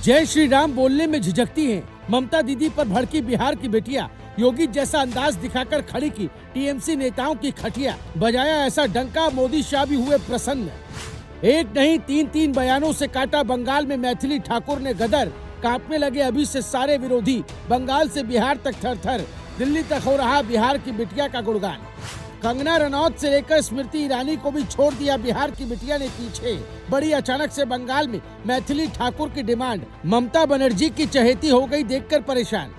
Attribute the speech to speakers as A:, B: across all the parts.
A: जय श्री राम बोलने में झिझकती हैं। ममता दीदी पर भड़की बिहार की बेटियां। योगी जैसा अंदाज दिखाकर खड़ी की टीएमसी नेताओं की खटिया। बजाया ऐसा डंका, मोदी शाह भी हुए प्रसन्न। एक नहीं तीन बयानों से काटा बंगाल में मैथिली ठाकुर ने गदर। कांपने लगे अभी से सारे विरोधी। बंगाल से बिहार तक थर थर, दिल्ली तक हो रहा बिहार की बिटिया का गुणगान। कंगना रनौत से लेकर स्मृति ईरानी को भी छोड़ दिया बिहार की बिटिया ने पीछे। बड़ी अचानक से बंगाल में मैथिली ठाकुर की डिमांड। ममता बनर्जी की चहेती हो गई देखकर परेशान।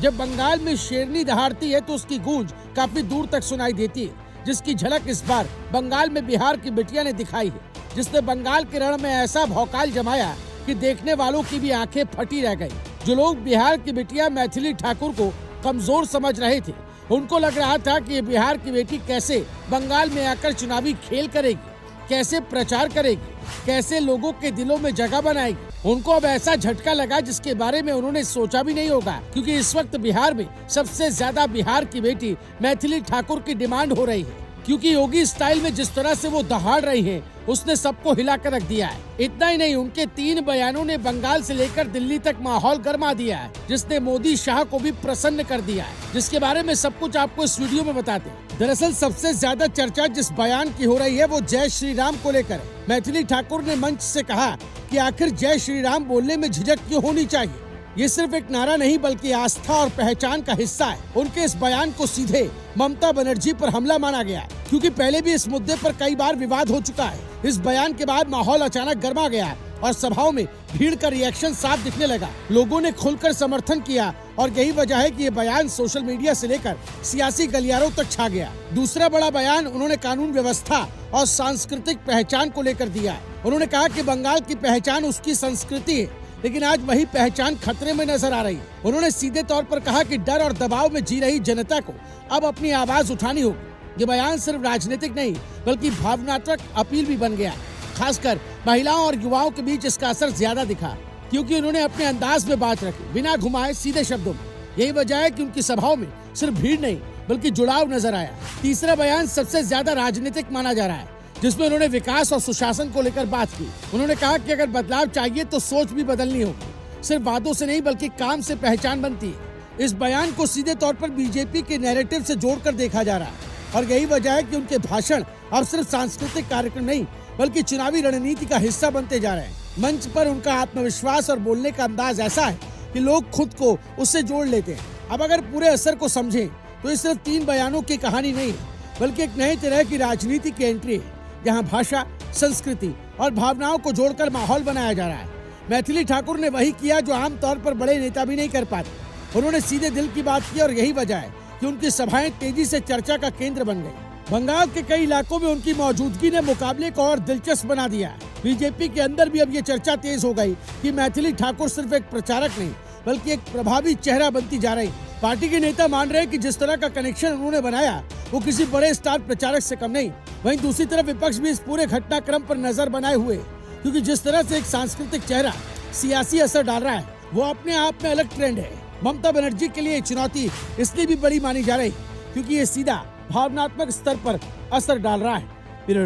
A: जब बंगाल में शेरनी दहाड़ती है तो उसकी गूंज काफी दूर तक सुनाई देती है, जिसकी झलक इस बार बंगाल में बिहार की बिटिया ने दिखाई है, जिसने बंगाल के रण में ऐसा भौकाल जमाया कि देखने वालों की भी आंखें फटी रह गई। जो लोग बिहार की बिटिया मैथिली ठाकुर को कमजोर समझ रहे थे, उनको लग रहा था कि ये बिहार की बेटी कैसे बंगाल में आकर चुनावी खेल करेगी, कैसे प्रचार करेगी, कैसे लोगों के दिलों में जगह बनाएगी। उनको अब ऐसा झटका लगा जिसके बारे में उन्होंने सोचा भी नहीं होगा, क्योंकि इस वक्त बिहार में सबसे ज्यादा बिहार की बेटी मैथिली ठाकुर की डिमांड हो रही है। क्योंकि योगी स्टाइल में जिस तरह से वो दहाड़ रही हैं, उसने सबको हिलाकर रख दिया है। इतना ही नहीं, उनके 3 बयानों ने बंगाल से लेकर दिल्ली तक माहौल गर्मा दिया है, जिसने मोदी शाह को भी प्रसन्न कर दिया है, जिसके बारे में सब कुछ आपको इस वीडियो में बताते हैं। दरअसल सबसे ज्यादा चर्चा जिस बयान की हो रही है वो जय श्री राम को लेकर है। मैथिली ठाकुर ने मंच से कहा कि आखिर जय श्री राम बोलने में झिझक क्यों होनी चाहिए। ये सिर्फ एक नारा नहीं बल्कि आस्था और पहचान का हिस्सा है। उनके इस बयान को सीधे ममता बनर्जी पर हमला माना गया, क्योंकि पहले भी इस मुद्दे पर कई बार विवाद हो चुका है। इस बयान के बाद माहौल अचानक गर्मा गया और सभाओं में भीड़ का रिएक्शन साफ दिखने लगा। लोगों ने खुलकर समर्थन किया और यही वजह है कि ये बयान सोशल मीडिया से लेकर सियासी गलियारों तक छा गया। दूसरा बड़ा बयान उन्होंने कानून व्यवस्था और सांस्कृतिक पहचान को लेकर दिया है। उन्होंने कहा कि बंगाल की पहचान उसकी संस्कृति है, लेकिन आज वही पहचान खतरे में नजर आ रही है। उन्होंने सीधे तौर पर कहा कि डर और दबाव में जी रही जनता को अब अपनी आवाज उठानी होगी। ये बयान सिर्फ राजनीतिक नहीं बल्कि भावनात्मक अपील भी बन गया। खासकर महिलाओं और युवाओं के बीच इसका असर ज्यादा दिखा, क्योंकि उन्होंने अपने अंदाज में बात रखी, बिना घुमाए सीधे शब्दों में। यही वजह है कि उनकी सभाओं में सिर्फ भीड़ नहीं बल्कि जुड़ाव नजर आया। तीसरा बयान सबसे ज्यादा राजनीतिक माना जा रहा है, जिसमें उन्होंने विकास और सुशासन को लेकर बात की। उन्होंने कहा कि अगर बदलाव चाहिए तो सोच भी बदलनी होगी। सिर्फ बातों से नहीं बल्कि काम से पहचान बनती है। इस बयान को सीधे तौर पर बीजेपी के नैरेटिव से जोड़कर देखा जा रहा है और यही वजह है कि उनके भाषण अब सिर्फ सांस्कृतिक कार्यक्रम नहीं बल्कि चुनावी रणनीति का हिस्सा बनते जा रहे हैं। मंच पर उनका आत्मविश्वास और बोलने का अंदाज ऐसा है कि लोग खुद को उससे जोड़ लेते हैं। अब अगर पूरे असर को समझें तो ये सिर्फ 3 बयानों की कहानी नहीं है बल्कि एक नए तरह की राजनीति की एंट्री है, जहां भाषा, संस्कृति और भावनाओं को जोड़कर माहौल बनाया जा रहा है। मैथिली ठाकुर ने वही किया जो आमतौर पर बड़े नेता भी नहीं कर पाते। उन्होंने सीधे दिल की बात की और यही वजह है कि उनकी सभाएं तेजी से चर्चा का केंद्र बन गई। बंगाल के कई इलाकों में उनकी मौजूदगी ने मुकाबले को और दिलचस्प बना दिया है। बीजेपी के अंदर भी अब ये चर्चा तेज हो गई कि मैथिली ठाकुर सिर्फ एक प्रचारक नहीं बल्कि एक प्रभावी चेहरा बनती जा रही है। पार्टी के नेता मान रहे हैं कि जिस तरह का कनेक्शन उन्होंने बनाया वो किसी बड़े स्टार प्रचारक से कम नहीं। वहीं दूसरी तरफ विपक्ष भी इस पूरे घटनाक्रम पर नजर बनाए हुए, क्योंकि जिस तरह से एक सांस्कृतिक चेहरा सियासी असर डाल रहा है वो अपने आप में अलग ट्रेंड है। ममता बनर्जी के लिए चुनौती इसलिए भी बड़ी मानी जा रही क्योंकि ये सीधा भावनात्मक स्तर पर असर डाल रहा है। Bureau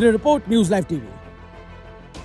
A: report, news live TV.